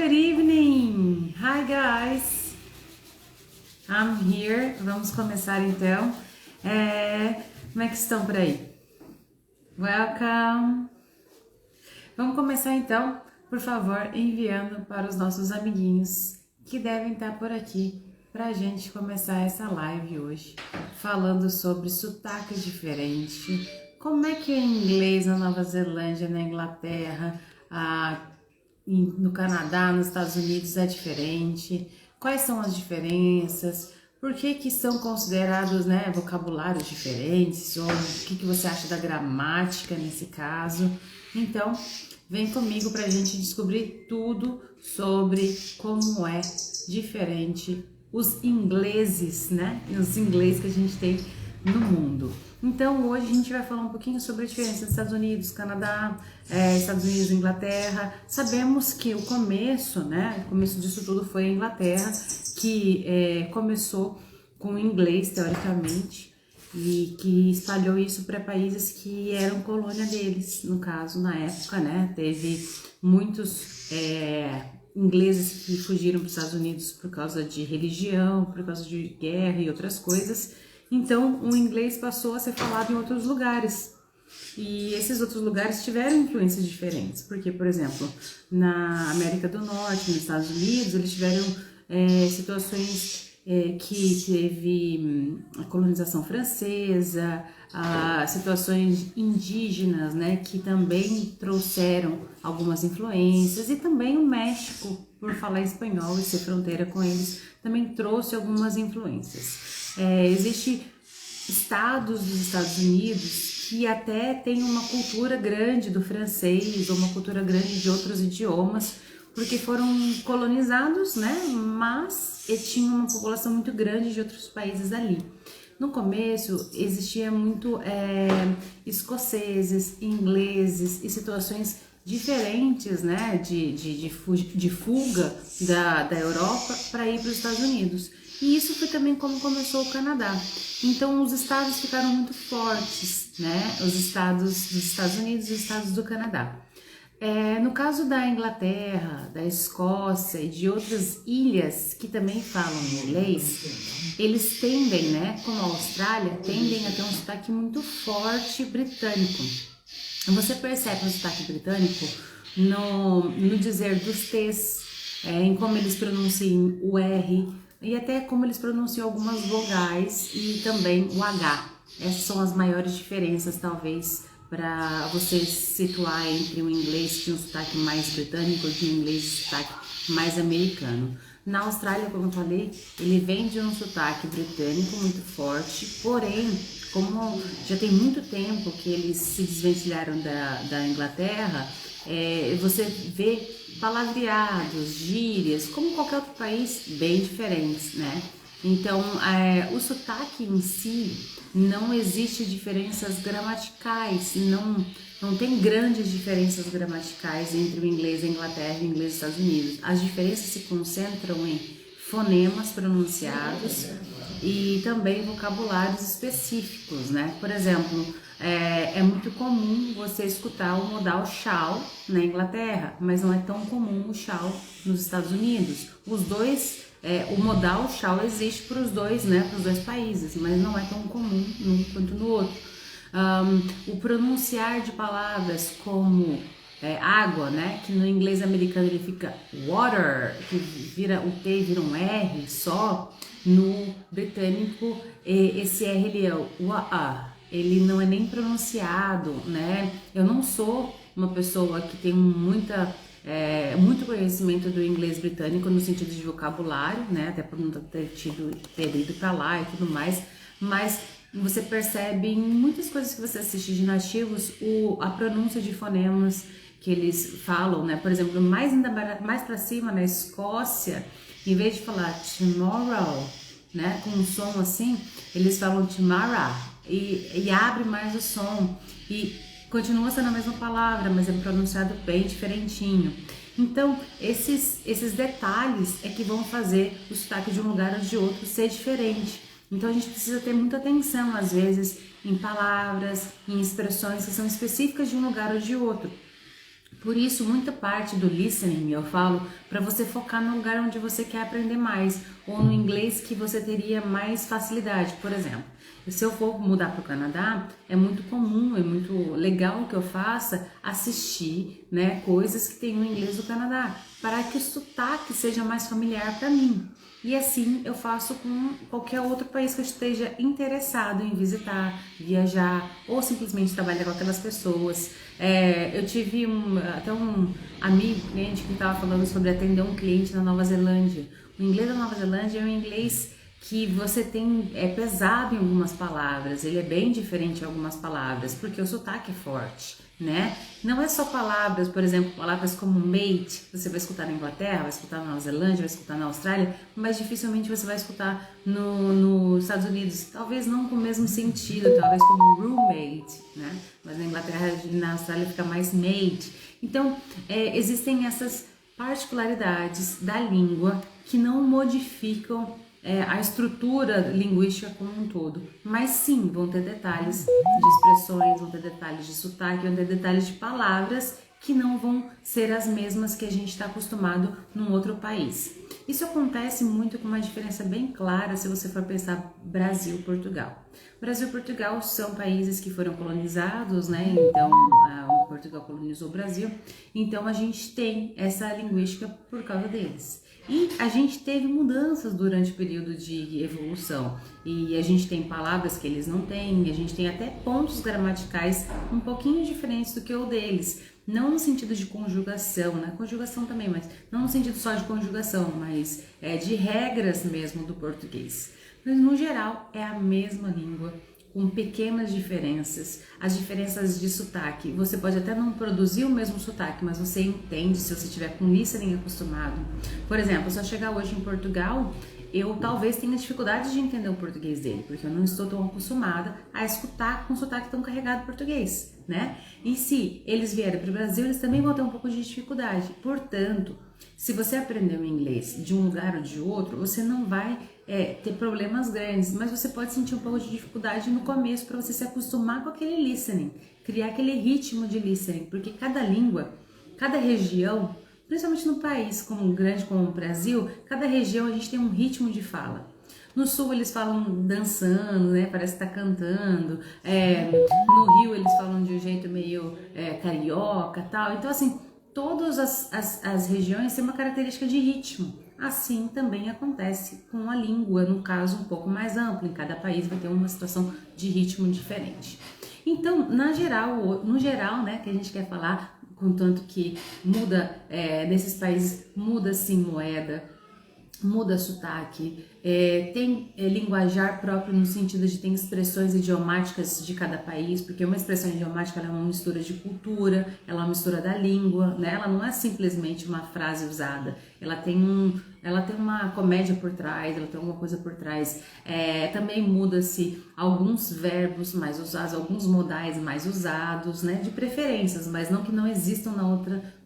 Good evening! Hi guys! I'm here. Vamos começar então. Como é que estão por aí? Welcome! Vamos começar então, por favor, enviando para os nossos amiguinhos que devem estar por aqui para a gente começar essa live hoje, falando sobre sotaque diferente, como é que é inglês na Nova Zelândia, na Inglaterra, no Canadá, nos Estados Unidos é diferente, quais são as diferenças, por que são considerados, né, vocabulários diferentes, ou o que você acha da gramática nesse caso. Então, vem comigo para a gente descobrir tudo sobre como é diferente os ingleses, né, os inglês que a gente tem no mundo. Então hoje a gente vai falar um pouquinho sobre a diferença dos Estados Unidos, Canadá, Estados Unidos e Inglaterra. Sabemos que o começo, né, o começo disso tudo foi a Inglaterra, que começou com o inglês, teoricamente, e que espalhou isso para países que eram colônia deles. No caso, na época, né, teve muitos ingleses que fugiram para os Estados Unidos por causa de religião, por causa de guerra e outras coisas. Então, o inglês passou a ser falado em outros lugares. E esses outros lugares tiveram influências diferentes. Porque, por exemplo, na América do Norte, nos Estados Unidos, eles tiveram situações que teve a colonização francesa, situações indígenas, né, que também trouxeram algumas influências, e também o México, por falar espanhol e ser fronteira com eles, também trouxe algumas influências. Existem estados dos Estados Unidos que até tem uma cultura grande do francês, ou uma cultura grande de outros idiomas, porque foram colonizados, né, mas tinha uma população muito grande de outros países ali. No começo existia muito escoceses, ingleses e situações diferentes, né, de fuga da Europa para ir para os Estados Unidos. E isso foi também como começou o Canadá. Então os estados ficaram muito fortes, né, os estados dos Estados Unidos e os estados do Canadá. No caso da Inglaterra, da Escócia e de outras ilhas que também falam inglês, eles tendem, né, como a Austrália, tendem a ter um sotaque muito forte britânico. Você percebe o sotaque britânico no dizer dos T's, em como eles pronunciam o R e até como eles pronunciam algumas vogais e também o H. Essas são as maiores diferenças, talvez, para você situar entre o inglês de um sotaque mais britânico e o inglês de sotaque mais americano. Na Austrália, como eu falei, ele vem de um sotaque britânico muito forte, porém, como já tem muito tempo que eles se desvencilharam da Inglaterra, você vê palavreados, gírias, como qualquer outro país, bem diferentes, né? Então, o sotaque em si, não existe diferenças gramaticais, não tem grandes diferenças gramaticais entre o inglês da Inglaterra e o inglês dos Estados Unidos. As diferenças se concentram em fonemas pronunciados e também vocabulários específicos, né? Por exemplo, é muito comum você escutar o modal shall na Inglaterra, mas não é tão comum o shall nos Estados Unidos. Os dois, o modal shall existe para os dois, né? Para os dois países, mas não é tão comum num quanto no outro. O pronunciar de palavras como água, né, que no inglês americano ele fica water, que vira o T vira um R só, no britânico esse R ele é o A, ele não é nem pronunciado, né? Eu não sou uma pessoa que tem muito conhecimento do inglês britânico no sentido de vocabulário, né, até por não ter ido para lá e tudo mais, mas você percebe em muitas coisas que você assiste de nativos a pronúncia de fonemas que eles falam, né? Por exemplo, mais para cima na Escócia, em vez de falar tomorrow, né, com um som assim, eles falam tomorrow e abre mais o som e continua sendo a mesma palavra, mas é pronunciado bem diferentinho. Então, esses detalhes é que vão fazer o sotaque de um lugar ou de outro ser diferente. Então a gente precisa ter muita atenção, às vezes, em palavras, em expressões que são específicas de um lugar ou de outro. Por isso, muita parte do listening eu falo para você focar no lugar onde você quer aprender mais, ou no inglês que você teria mais facilidade. Por exemplo, se eu for mudar para o Canadá, é muito comum, é muito legal que eu faça assistir, né, coisas que tem no inglês do Canadá, para que o sotaque seja mais familiar para mim. E assim eu faço com qualquer outro país que eu esteja interessado em visitar, viajar ou simplesmente trabalhar com aquelas pessoas. Eu tive até um amigo, cliente, que estava falando sobre atender um cliente na Nova Zelândia. O inglês da Nova Zelândia é um inglês que você tem, é pesado em algumas palavras, ele é bem diferente em algumas palavras, porque o sotaque é forte, né? Não é só palavras, por exemplo, palavras como mate, você vai escutar na Inglaterra, vai escutar na Nova Zelândia, vai escutar na Austrália, mas dificilmente você vai escutar nos Estados Unidos, talvez não com o mesmo sentido, talvez como roommate, né? Mas na Inglaterra e na Austrália fica mais mate. Então, existem essas particularidades da língua que não modificam a estrutura linguística como um todo, mas sim, vão ter detalhes de expressões, vão ter detalhes de sotaque, vão ter detalhes de palavras que não vão ser as mesmas que a gente está acostumado num outro país. Isso acontece muito com uma diferença bem clara se você for pensar Brasil e Portugal. Brasil e Portugal são países que foram colonizados, né? Então, Portugal colonizou o Brasil, então a gente tem essa linguística por causa deles. E a gente teve mudanças durante o período de evolução, e a gente tem palavras que eles não têm, e a gente tem até pontos gramaticais um pouquinho diferentes do que o deles, não no sentido de conjugação, né? Conjugação também, mas não no sentido só de conjugação, mas de regras mesmo do português. Mas no geral é a mesma língua, com pequenas diferenças, as diferenças de sotaque. Você pode até não produzir o mesmo sotaque, mas você entende se você tiver com listening acostumado. Por exemplo, se eu chegar hoje em Portugal, eu talvez tenha dificuldade de entender o português dele, porque eu não estou tão acostumada a escutar com sotaque tão carregado português, né? E se eles vierem para o Brasil, eles também vão ter um pouco de dificuldade. Portanto, se você aprender o inglês de um lugar ou de outro, você não vai ter problemas grandes, mas você pode sentir um pouco de dificuldade no começo para você se acostumar com aquele listening, criar aquele ritmo de listening, porque cada língua, cada região, principalmente no país como grande como o Brasil, cada região a gente tem um ritmo de fala. No sul eles falam dançando, né? Parece que tá cantando. No Rio eles falam de um jeito meio carioca, tal. Então assim, todas as regiões têm uma característica de ritmo. Assim também acontece com a língua, no caso um pouco mais amplo. Em cada país vai ter uma situação de ritmo diferente. Então, no geral, né, que a gente quer falar, contanto que muda, nesses países muda sim moeda, muda sotaque, tem linguajar próprio no sentido de tem expressões idiomáticas de cada país, porque uma expressão idiomática ela é uma mistura de cultura, ela é uma mistura da língua, né? Ela não é simplesmente uma frase usada, ela tem uma comédia por trás, ela tem alguma coisa por trás. Também muda-se alguns verbos mais usados, alguns modais mais usados, né? De preferências, mas não que não existam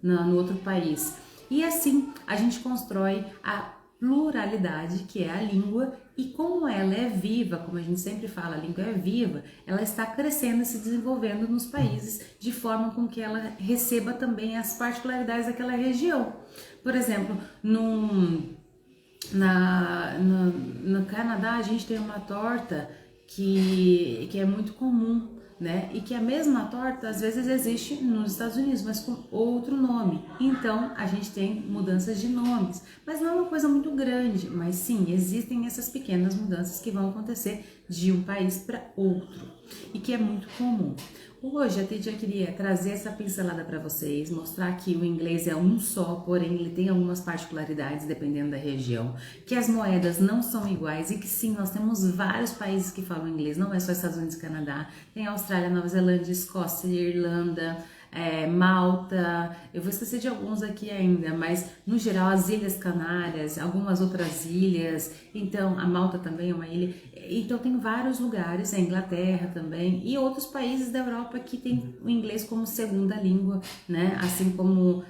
no outro país. E assim a gente constrói a pluralidade, que é a língua, e como ela é viva, como a gente sempre fala, a língua é viva, ela está crescendo e se desenvolvendo nos países de forma com que ela receba também as particularidades daquela região. Por exemplo, no Canadá a gente tem uma torta que é muito comum, né? E que a mesma torta às vezes existe nos Estados Unidos, mas com outro nome. Então a gente tem mudanças de nomes, mas não é uma coisa muito grande, mas sim, existem essas pequenas mudanças que vão acontecer de um país para outro e que é muito comum. Hoje a Titi queria trazer essa pincelada para vocês, mostrar que o inglês é um só, porém ele tem algumas particularidades dependendo da região, que as moedas não são iguais e que sim, nós temos vários países que falam inglês, não é só Estados Unidos e Canadá, tem Austrália, Nova Zelândia, Escócia, Irlanda, Malta, eu vou esquecer de alguns aqui ainda, mas no geral as Ilhas Canárias, algumas outras ilhas, então a Malta também é uma ilha, então tem vários lugares, a Inglaterra também e outros países da Europa que tem o inglês como segunda língua, né? Assim como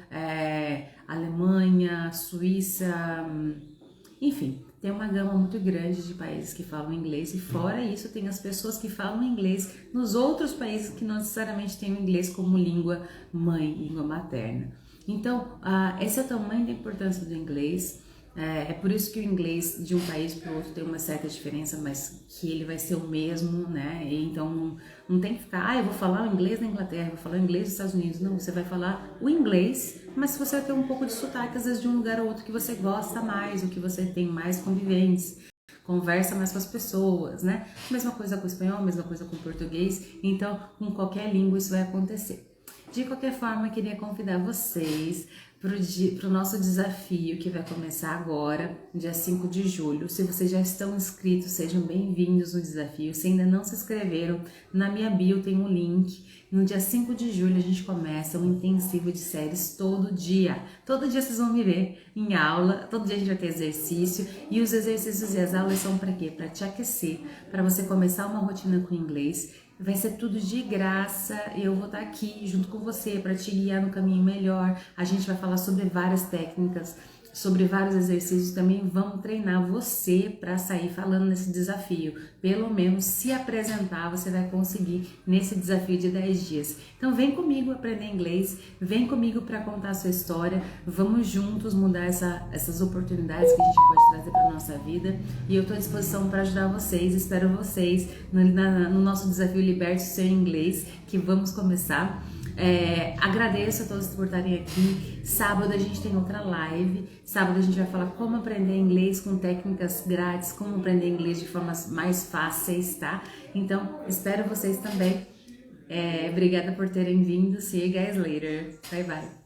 Alemanha, Suíça, enfim, tem uma gama muito grande de países que falam inglês e fora isso tem as pessoas que falam inglês nos outros países que não necessariamente têm o inglês como língua mãe, língua materna. Então, esse é o tamanho da importância do inglês. É por isso que o inglês de um país para o outro tem uma certa diferença, mas que ele vai ser o mesmo, né? E então não tem que ficar, eu vou falar o inglês da Inglaterra, vou falar o inglês dos Estados Unidos. Não, você vai falar o inglês, mas se você vai ter um pouco de sotaque, às vezes de um lugar ou outro que você gosta mais, ou que você tem mais conviventes, conversa mais com as pessoas, né? Mesma coisa com o espanhol, mesma coisa com o português. Então, com qualquer língua isso vai acontecer. De qualquer forma, eu queria convidar vocês para o nosso desafio que vai começar agora, dia 5 de julho. Se vocês já estão inscritos, sejam bem-vindos no desafio. Se ainda não se inscreveram, na minha bio tem um link. No dia 5 de julho a gente começa um intensivo de séries todo dia. Todo dia vocês vão me ver em aula, todo dia a gente vai ter exercício. E os exercícios e as aulas são para quê? Para te aquecer, para você começar uma rotina com inglês. Vai ser tudo de graça, eu vou estar aqui junto com você para te guiar no caminho melhor. A gente vai falar sobre várias técnicas, sobre vários exercícios, também vamos treinar você para sair falando nesse desafio. Pelo menos se apresentar, você vai conseguir nesse desafio de 10 dias. Então vem comigo aprender inglês, vem comigo para contar a sua história, vamos juntos mudar essas oportunidades que a gente pode trazer para nossa vida. E eu estou à disposição para ajudar vocês, espero vocês no nosso desafio Liberte o Seu Inglês, que vamos começar. Agradeço a todos por estarem aqui. Sábado a gente tem outra live. Sábado a gente vai falar como aprender inglês com técnicas grátis, como aprender inglês de formas mais fáceis, tá? Então, espero vocês também. Obrigada por terem vindo. See you guys later. Bye bye.